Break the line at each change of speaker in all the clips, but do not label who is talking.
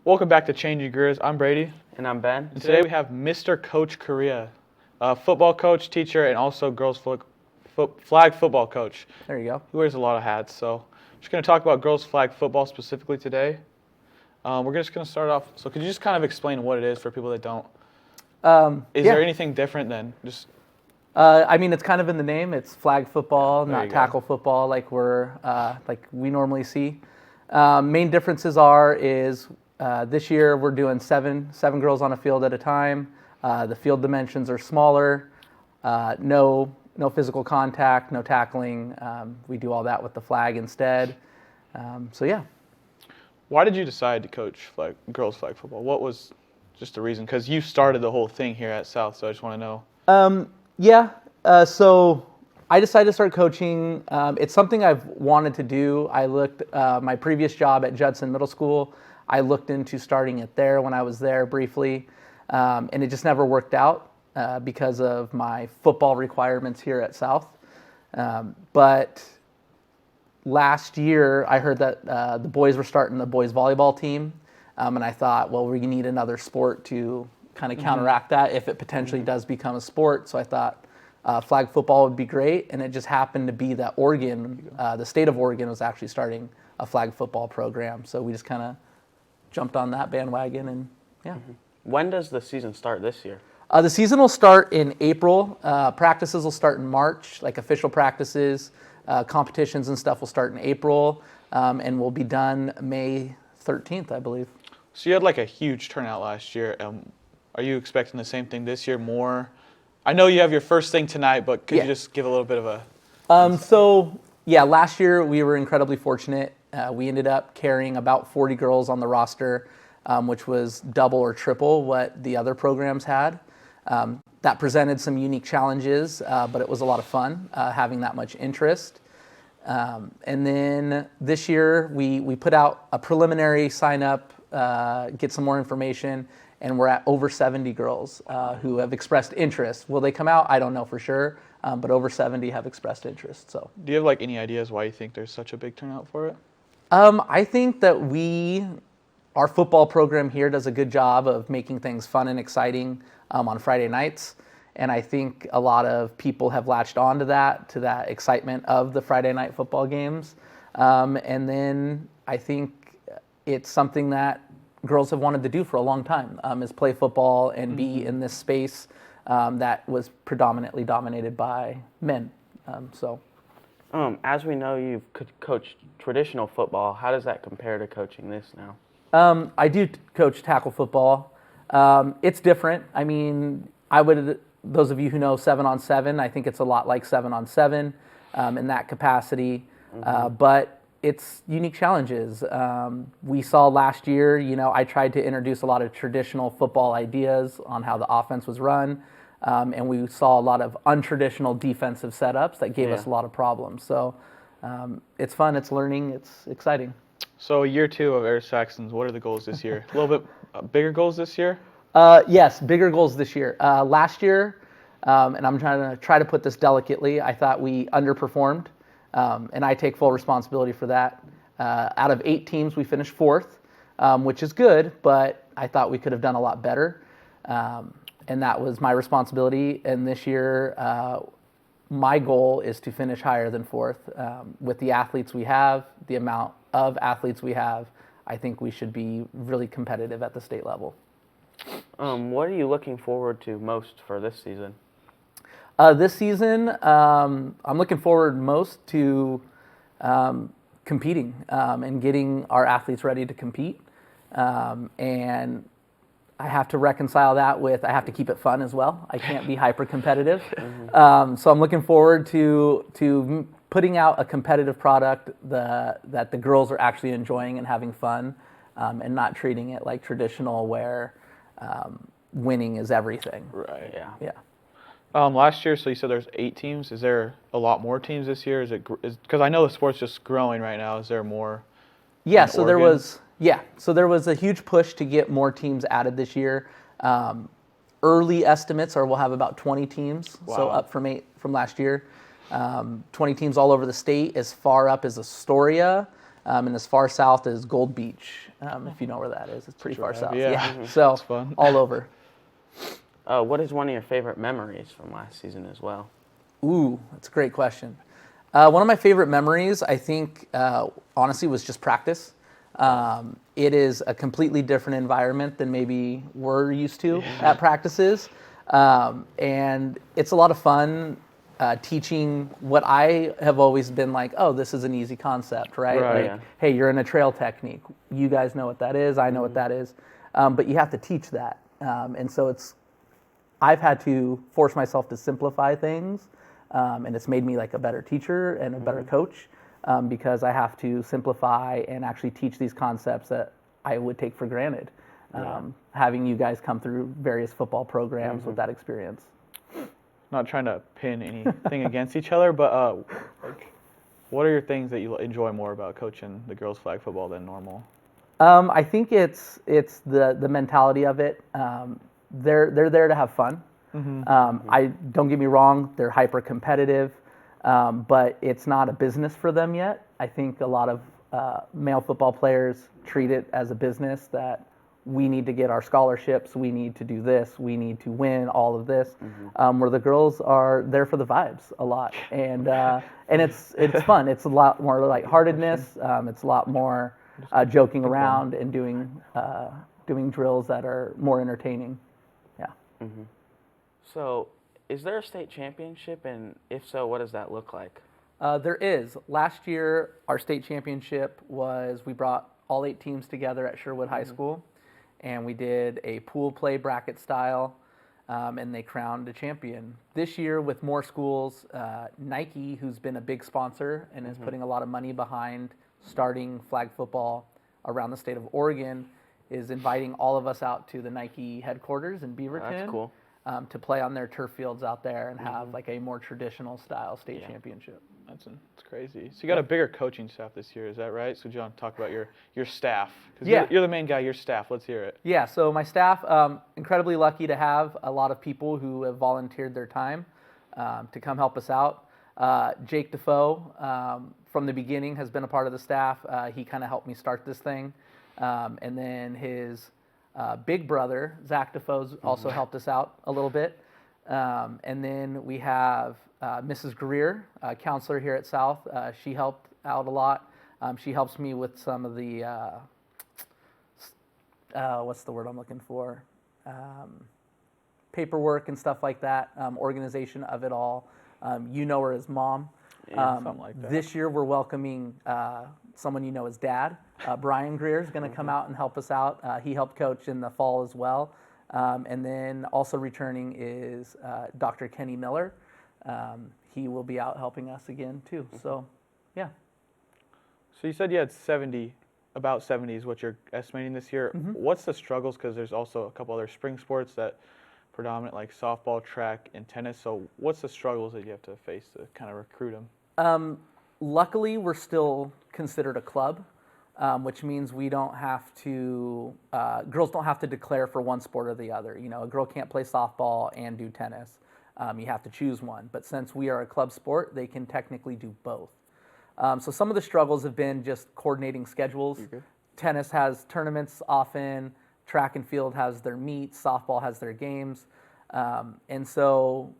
Welcome back to Changing Greers. I'm Brady.
And I'm Ben.
And today we have Mr. Coach Korea, football coach, teacher, and also girls flag football coach.
There you go.
He wears a lot of hats. So we're just going to talk about girls flag football specifically today. We're just going to start off. So could you just kind of explain what it is for people that don't? Is there anything different than just?
It's kind of in the name. It's flag football, not tackle football like we normally see. Main differences is this year we're doing seven girls on a field at a time. The field dimensions are smaller. No physical contact, no tackling. We do all that with the flag instead.
Why did you decide to coach girls flag football? What was just the reason? Because you started the whole thing here at South, so I just want to know.
So I decided to start coaching. It's something I've wanted to do. I looked my previous job at Judson Middle School. I looked into starting it there when I was there briefly, and it just never worked out because of my football requirements here at South. But last year, I heard that the boys were starting the boys volleyball team, and I thought, well, we need another sport to kind of counteract that if it potentially does become a sport. So I thought flag football would be great, and it just happened to be that Oregon, the state of Oregon, was actually starting a flag football program. So we just kind of jumped on that bandwagon, and yeah.
When does the season start this year?
The season will start in April. Practices will start in March, like official practices. Competitions and stuff will start in April, and will be done May 13th, I believe.
So you had like a huge turnout last year. Are you expecting the same thing this year, more? I know you have your first thing tonight, but could you just give a little bit of a...
Last year we were incredibly fortunate. We ended up carrying about 40 girls on the roster, which was double or triple what the other programs had. That presented some unique challenges, but it was a lot of fun having that much interest. And then this year we put out a preliminary sign-up, get some more information, and we're at over 70 girls who have expressed interest. Will they come out? I don't know for sure, but over 70 have expressed interest. So,
do you have any ideas why you think there's such a big turnout for it?
I think that our football program here does a good job of making things fun and exciting on Friday nights. And I think a lot of people have latched on to that excitement of the Friday night football games. And then I think it's something that girls have wanted to do for a long time, is play football and be in this space that was predominantly dominated by men.
As we know, you've coached traditional football. How does that compare to coaching this now?
I do coach tackle football. It's different. Those of you who know 7-on-7, I think it's a lot like 7-on-7 in that capacity. But it's unique challenges. We saw last year, I tried to introduce a lot of traditional football ideas on how the offense was run. And we saw a lot of untraditional defensive setups that gave us a lot of problems. So it's fun, it's learning, it's exciting.
So year 2 of Air Saxons, what are the goals this year? A little bit bigger goals this year?
Yes, bigger goals this year. Last year, and I'm trying to put this delicately, I thought we underperformed, and I take full responsibility for that. Out of 8 teams, we finished 4th, which is good, but I thought we could have done a lot better, and that was my responsibility. And this year, my goal is to finish higher than 4th. With the athletes we have, the amount of athletes we have, I think we should be really competitive at the state level.
What are you looking forward to most for this season?
This season, I'm looking forward most to competing and getting our athletes ready to compete. And I have to reconcile that with I have to keep it fun as well. I can't be hyper competitive. So I'm looking forward to putting out a competitive product that the girls are actually enjoying and having fun, and not treating it like traditional where winning is everything.
Right.
Yeah.
Last year, so you said there's 8 teams. Is there a lot more teams this year? Because I know the sport's just growing right now. Is there more?
Yeah. So there was a huge push to get more teams added this year. Early estimates are we'll have about 20 teams.
Wow.
So up from 8 from last year. 20 teams all over the state, as far up as Astoria, and as far south as Gold Beach. if you know where that is. It's pretty far south.
Yeah.
So
It's fun.
all over.
What is one of your favorite memories from last season as well?
Ooh, that's a great question. One of my favorite memories, I think, honestly, was just practice. It is a completely different environment than maybe we're used to at practices. And it's a lot of fun teaching what I have always been like, oh, this is an easy concept, right?
Right.
Like, hey, you're in a trail technique. You guys know what that is. I know what that is. But you have to teach that. And so I've had to force myself to simplify things. And it's made me like a better teacher and a better coach because I have to simplify and actually teach these concepts that I would take for granted. Having you guys come through various football programs with that experience.
Not trying to pin anything against each other, but like, what are your things that you enjoy more about coaching the girls flag football than normal?
I think it's the mentality of it. They're there to have fun. I don't get me wrong; they're hyper competitive, but it's not a business for them yet. I think a lot of male football players treat it as a business that we need to get our scholarships, we need to do this, we need to win all of this. Where the girls are there for the vibes a lot, and it's fun. It's a lot more lightheartedness. It's a lot more joking around and doing drills that are more entertaining. Yeah.
So, is there a state championship, and if so, what does that look like?
There is. Last year, our state championship was we brought all 8 teams together at Sherwood High School, and we did a pool play bracket style, and they crowned a champion. This year, with more schools, Nike, who's been a big sponsor and is putting a lot of money behind starting flag football around the state of Oregon, is inviting all of us out to the Nike headquarters in Beaverton.
That's cool.
To play on their turf fields out there and have like a more traditional style state championship.
That's crazy. So you got a bigger coaching staff this year, is that right? So John, talk about your staff. Because you're the main guy, your staff. Let's hear it.
Yeah, so my staff, incredibly lucky to have a lot of people who have volunteered their time to come help us out. Jake Defoe, from the beginning, has been a part of the staff. He kind of helped me start this thing. And then his big brother, Zach Defoe's, also helped us out a little bit. And then we have Mrs. Greer, counselor here at South. She helped out a lot. She helps me with some of the, what's the word I'm looking for? Paperwork and stuff like that, organization of it all. You know her as mom.
Something like that.
This year we're welcoming someone you know as Dad. Brian Greers is going to come out and help us out. He helped coach in the fall as well. And then also returning is Dr. Kenny Miller. He will be out helping us again too. So, yeah.
So you said you had about 70 is what you're estimating this year. What's the struggles? Because there's also a couple other spring sports that predominate, like softball, track, and tennis. So what's the struggles that you have to face to kind of recruit them?
Luckily, we're still considered a club, which means we don't have to, girls don't have to declare for one sport or the other. You know, a girl can't play softball and do tennis. You have to choose one. But since we are a club sport, they can technically do both. So some of the struggles have been just coordinating schedules. Tennis has tournaments often, track and field has their meets, softball has their games. And so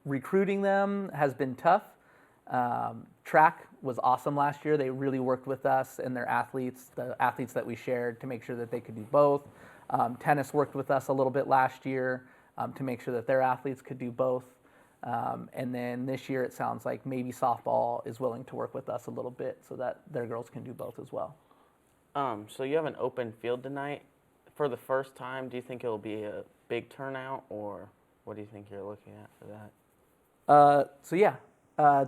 recruiting them has been tough. Track was awesome last year. They really worked with us and their athletes, the athletes that we shared, to make sure that they could do both. Tennis worked with us a little bit last year to make sure that their athletes could do both. And then this year it sounds like maybe softball is willing to work with us a little bit so that their girls can do both as well.
So you have an open field tonight. For the first time, do you think it'll be a big turnout, or what do you think you're looking at for that?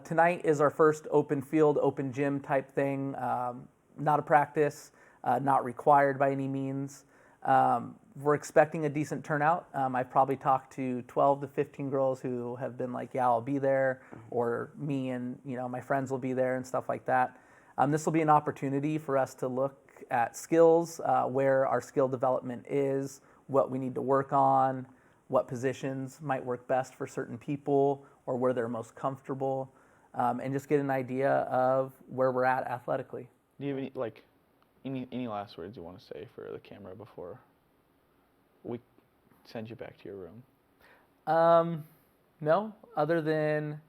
Tonight is our first open field, open gym type thing. Not a practice, not required by any means. We're expecting a decent turnout. I've probably talked to 12 to 15 girls who have been like, yeah, I'll be there, or me and my friends will be there and stuff like that. This will be an opportunity for us to look at skills, where our skill development is, what we need to work on, what positions might work best for certain people, or where they're most comfortable, and just get an idea of where we're at athletically.
Do you have any, any last words you want to say for the camera before we send you back to your room?
No, other than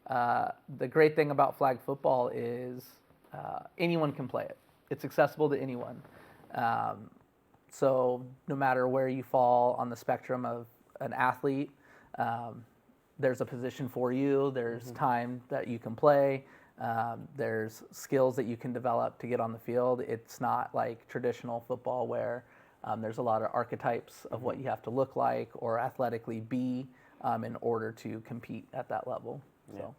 the great thing about flag football is anyone can play it. It's accessible to anyone. So no matter where you fall on the spectrum of an athlete, there's a position for you. There's time that you can play. There's skills that you can develop to get on the field. It's not like traditional football where there's a lot of archetypes of what you have to look like or athletically be in order to compete at that level.
Yeah.
So,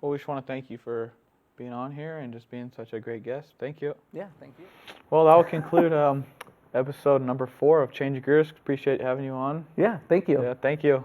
Well, we just want to thank you for being on here and just being such a great guest. Thank you.
yeah, thank you.
Well, that will conclude episode number 4 of Change Gears. Appreciate having you on.
Yeah, thank you.
Yeah, thank you.